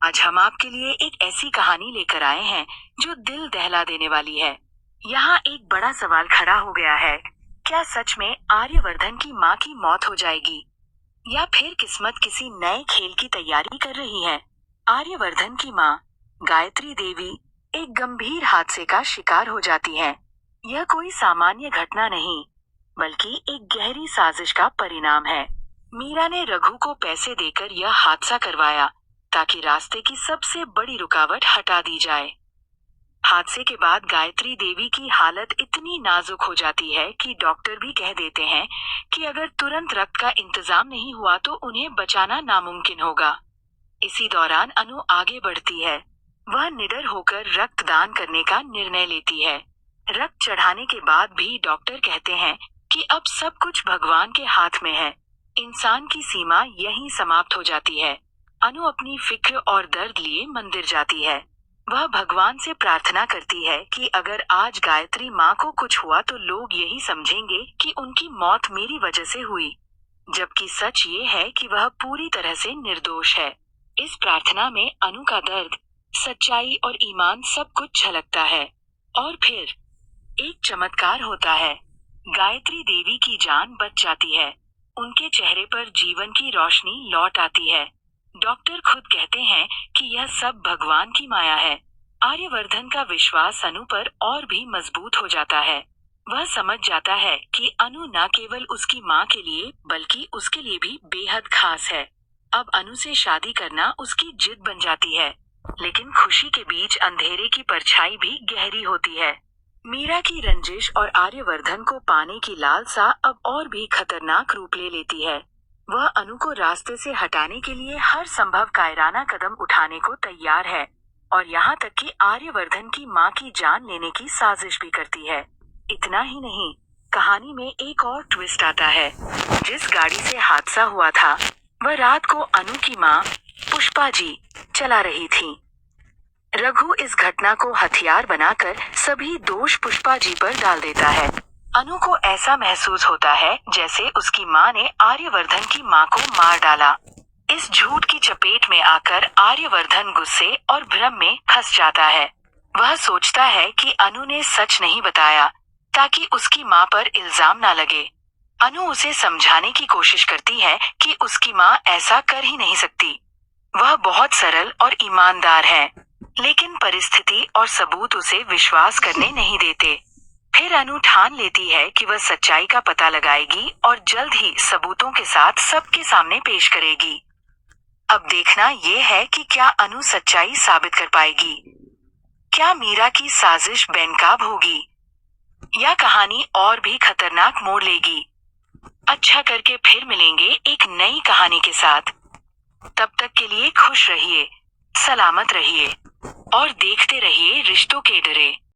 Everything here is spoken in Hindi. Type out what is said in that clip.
आज हम आपके लिए एक ऐसी कहानी लेकर आए हैं जो दिल दहला देने वाली है। यहाँ एक बड़ा सवाल खड़ा हो गया है, क्या सच में आर्यवर्धन की माँ की मौत हो जाएगी या फिर किस्मत किसी नए खेल की तैयारी कर रही है। आर्यवर्धन की माँ गायत्री देवी एक गंभीर हादसे का शिकार हो जाती है। यह कोई सामान्य घटना नहीं, बल्कि एक गहरी साजिश का परिणाम है। मीरा ने रघु को पैसे देकर यह हादसा करवाया ताकि रास्ते की सबसे बड़ी रुकावट हटा दी जाए। हादसे के बाद गायत्री देवी की हालत इतनी नाजुक हो जाती है कि डॉक्टर भी कह देते हैं कि अगर तुरंत रक्त का इंतजाम नहीं हुआ तो उन्हें बचाना नामुमकिन होगा। इसी दौरान अनु आगे बढ़ती है। वह निडर होकर रक्तदान करने का निर्णय लेती है। रक्त चढ़ाने के बाद भी डॉक्टर कहते हैं कि अब सब कुछ भगवान के हाथ में है। इंसान की सीमा यहीं समाप्त हो जाती है। अनु अपनी फिक्र और दर्द लिए मंदिर जाती है। वह भगवान से प्रार्थना करती है कि अगर आज गायत्री माँ को कुछ हुआ तो लोग यही समझेंगे कि उनकी मौत मेरी वजह से हुई, जबकि सच ये है कि वह पूरी तरह से निर्दोष है। इस प्रार्थना में अनु का दर्द, सच्चाई और ईमान सब कुछ झलकता है। और फिर एक चमत्कार होता है। गायत्री देवी की जान बच जाती है। उनके चेहरे पर जीवन की रोशनी लौट आती है। डॉक्टर खुद कहते हैं कि यह सब भगवान की माया है। आर्यवर्धन का विश्वास अनु पर और भी मजबूत हो जाता है। वह समझ जाता है कि अनु न केवल उसकी माँ के लिए बल्कि उसके लिए भी बेहद खास है। अब अनु से शादी करना उसकी जिद बन जाती है। लेकिन खुशी के बीच अंधेरे की परछाई भी गहरी होती है। मीरा की रंजिश और आर्यवर्धन को पाने की लालसा अब और भी खतरनाक रूप ले लेती है। वह अनु को रास्ते से हटाने के लिए हर संभव कायराना कदम उठाने को तैयार है, और यहाँ तक कि आर्यवर्धन की माँ की जान लेने की साजिश भी करती है। इतना ही नहीं, कहानी में एक और ट्विस्ट आता है। जिस गाड़ी से हादसा हुआ था वह रात को अनु की माँ पुष्पा जी चला रही थी। रघु इस घटना को हथियार बनाकर सभी दोष पुष्पा जी पर डाल देता है। अनु को ऐसा महसूस होता है जैसे उसकी माँ ने आर्यवर्धन की माँ को मार डाला। इस झूठ की चपेट में आकर आर्यवर्धन गुस्से और भ्रम में फंस जाता है। वह सोचता है कि अनु ने सच नहीं बताया ताकि उसकी माँ पर इल्जाम ना लगे। अनु उसे समझाने की कोशिश करती है कि उसकी माँ ऐसा कर ही नहीं सकती। वह बहुत सरल और ईमानदार है, लेकिन परिस्थिति और सबूत उसे विश्वास करने नहीं देते। फिर अनु ठान लेती है कि वह सच्चाई का पता लगाएगी और जल्द ही सबूतों के साथ सबके सामने पेश करेगी। अब देखना ये है कि क्या अनु सच्चाई साबित कर पाएगी। क्या मीरा की साजिश बेनकाब होगी या कहानी और भी खतरनाक मोड़ लेगी। अच्छा करके फिर मिलेंगे एक नई कहानी के साथ। तब तक के लिए खुश रहिए, सलामत रहिए और देखते रहिए रिश्तों के डरे।